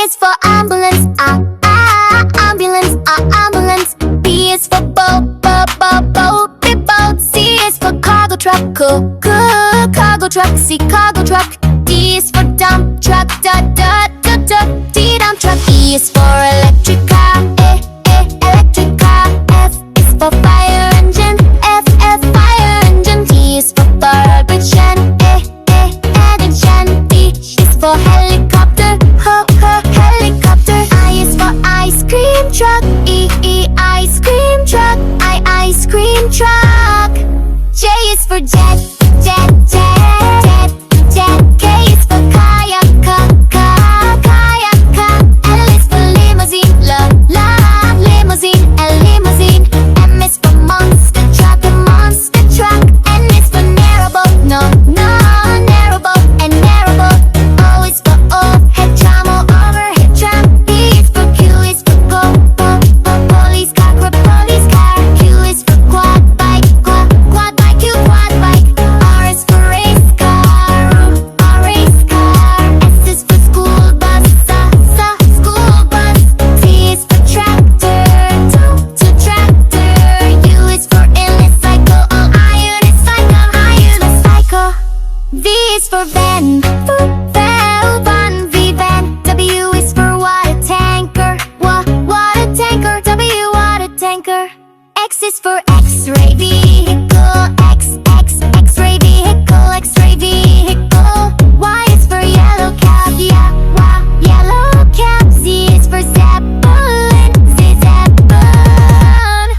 is for ambulance, ambulance, ambulance. B is for boat, big boat. C is for cargo truck, cargo truck. C, cargo truck. D is for dump truck, D, dump truck. E is for electric car, electric car. F is for fire engine, F, fire engine. G is for garbage can, garbage can. B is for helicopter, helicopter. I is for ice cream truck, ice cream truck, ice cream truck. J is for jet, jet. K is for kayak, kayak. L is for limousine, limousine. Limousine. M is for monster truck, monster truck. N is for narrow boat, narrow boat. And narrow boat. O is for overhead tram, overhead tram. P is for Q is for police car, police car. Q is for quad bike, quad bike. Q, quad bike. R is for race car, race car. S is for school bus, school bus. T is for tractor, tractor. U is for unicycle, unicycle. V is for van, van. V, van. W is for water tanker, water tanker. W, water tanker. X is for X-ray vehicle, X-ray vehicle, X-ray vehicle. Y is for yellow cab, yellow cab. Z is for zeppelin, zeppelin.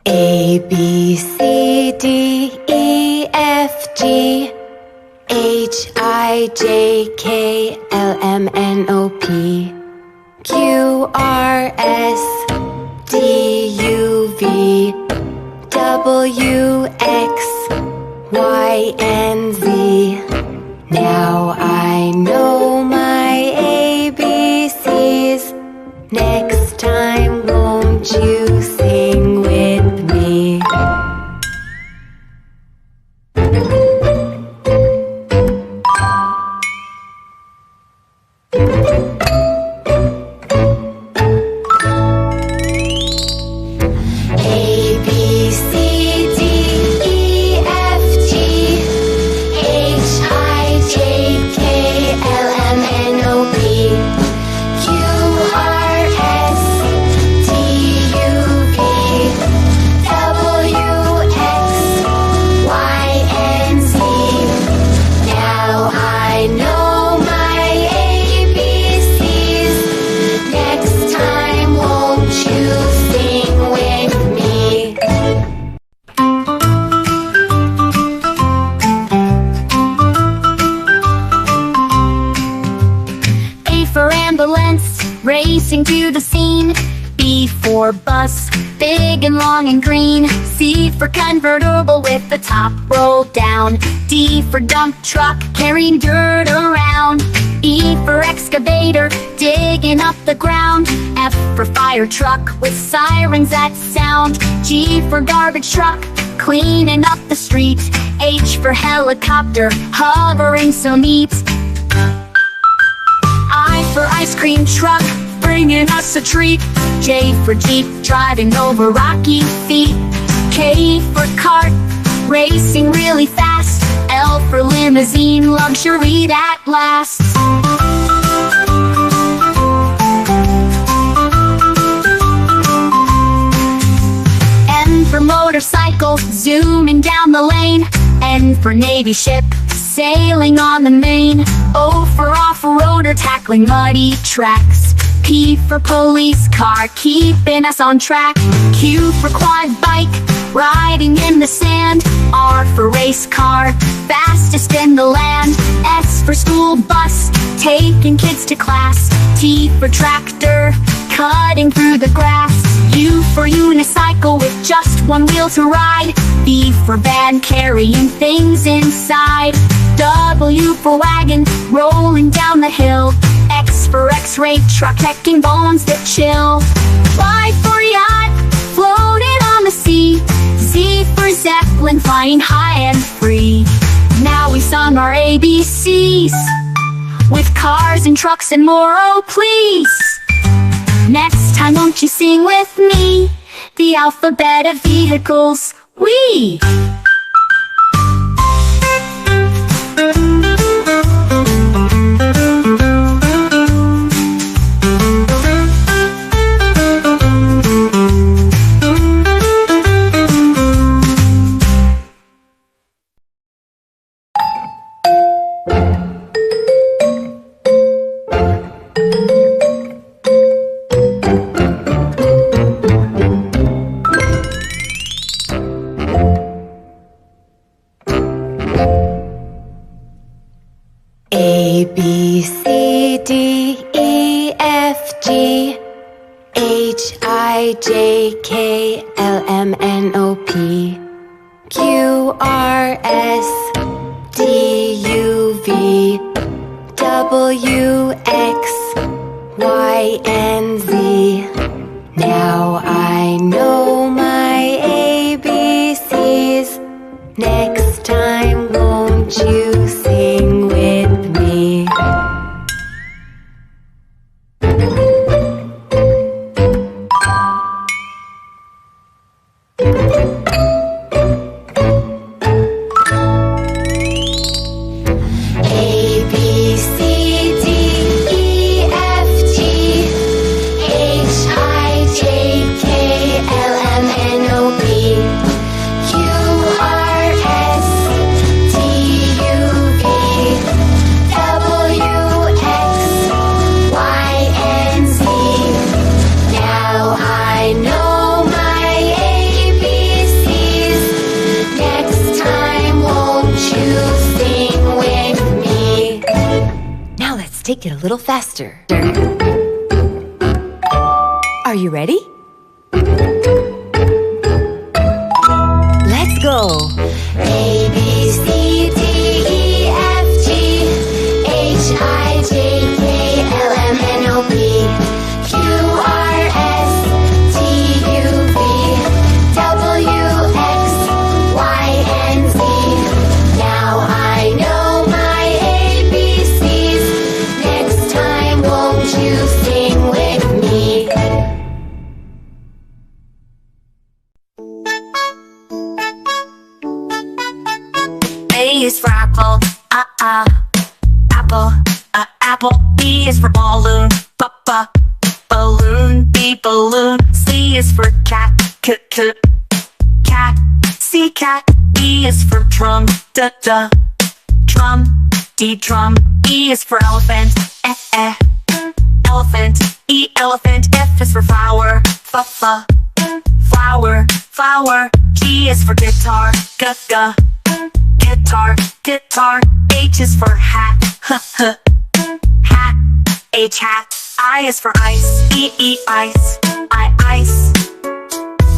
A, B, C, D, E, F, G, H, I, J, K, L, M, N, O, P, Q, R, S, T, U, V, W, X, Y, and Z. Now I know my ABCs. Next time, won't you sing with me? A, B, C, D, E, F, G, H, I, J, K, L, M, N, O, P, Q, R, S, T, U, V, W, X, Y, and Z. Now I know my ABCs. Next time, won't you sing with me? A for ambulance, racing to the scene. B for bus, big and long and green. C for convertible with the top rolled down. D for dump truck, carrying dirt around. E for excavator, digging up the ground. F for fire truck, with sirens that sound. G for garbage truck, cleaning up the street. H for helicopter, hovering so neat. I for ice cream truck, bringing us a treat. J for Jeep, driving over rocky feet. K for cart, racing really fast. L for limousine, luxury that lasts. M for motorcycle, zooming down the lane. N for navy ship, sailing on the main. O for off-roader, tackling muddy tracks. P for police car, keeping us on track. Q for quad bike, riding in the sand. R for race car, fastest in the land. S for school bus, taking kids to class. T for tractor, cutting through the grass. U for unicycle, with just one wheel to ride. V for van, carrying things inside. W for wagon, rolling down the hill. X for X-ray truck, checking bones that chill. Y for yacht, floating on the sea. Z for Zep, airplane flying high and free. Now we sung our ABCs, with cars and trucks and more, oh please. Next time won't you sing with me the alphabet of vehicles, we. A, B, C, D, E, F, G, H, I, J, K, L, M, N, O, P, Q, R, S, T, U, V, W, X, Y, and Z. Now I know my ABCs. Next time, won't you sing with me? A, B, C, D, E, F, G, H, I, J, K, L, M, N, O, P, Q, R, S, T, U, V, W, X, Y, and Z. Now I know my ABCs. Next time, won't you sing with me? Now let's take it a little faster. Are you ready? Let's go. A, B, C, D, E, F, G, H, I, J, K, L, M, N, O, P, Q, R, S, T, U, V, W, X, Y, and Z. Now I know my ABCs. Next time, won't you sing with me? A is for apple, apple, apple. B is for balloon, balloon. B, balloon. C is for cat, cat. C, cat. E is for drum, drum. D, drum. E is for elephant, elephant. E, elephant. F is for flower, flower. G is for guitar, guitar. H is for hat, hat. H, hat. I is for ice, ice, ice.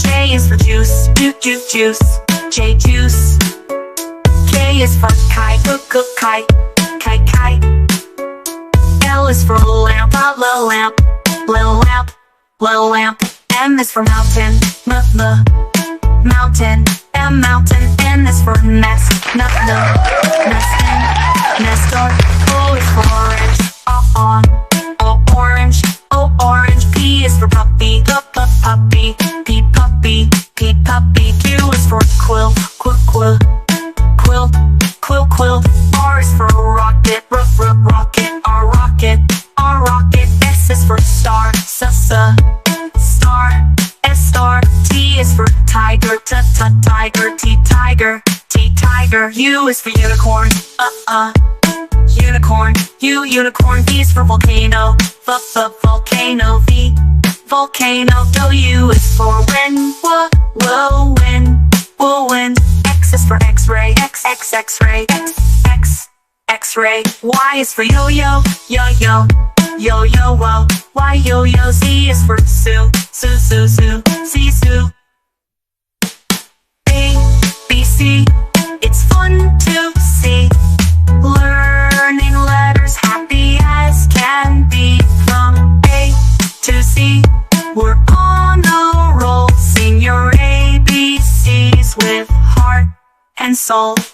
J is for juice, juice. J, juice. K is for kite, kite. L is for lamp, little lamp. M is for mountain, mountain. M, mountain. N is for nest, nestor. O is for orange, orange. P is for puppy, puppy. P, puppy. Q is for quilt, quilt. R is for rocket, rocket. S is for star, star. T is for tiger, tiger. T, tiger. U is for unicorn, unicorn. Unicorn. V is for volcano, volcano. V, volcano. W is for wind, wind. X is for x-ray, x-ray. X-ray. Y is for yo-yo, yo-yo. Y, yo-yo. Z is for Sue, C, Sue. A, B, C. It's fun to see. Learning letters, happy as can be. From A to Z, we're on a roll. Sing your ABCs with heart. and solve.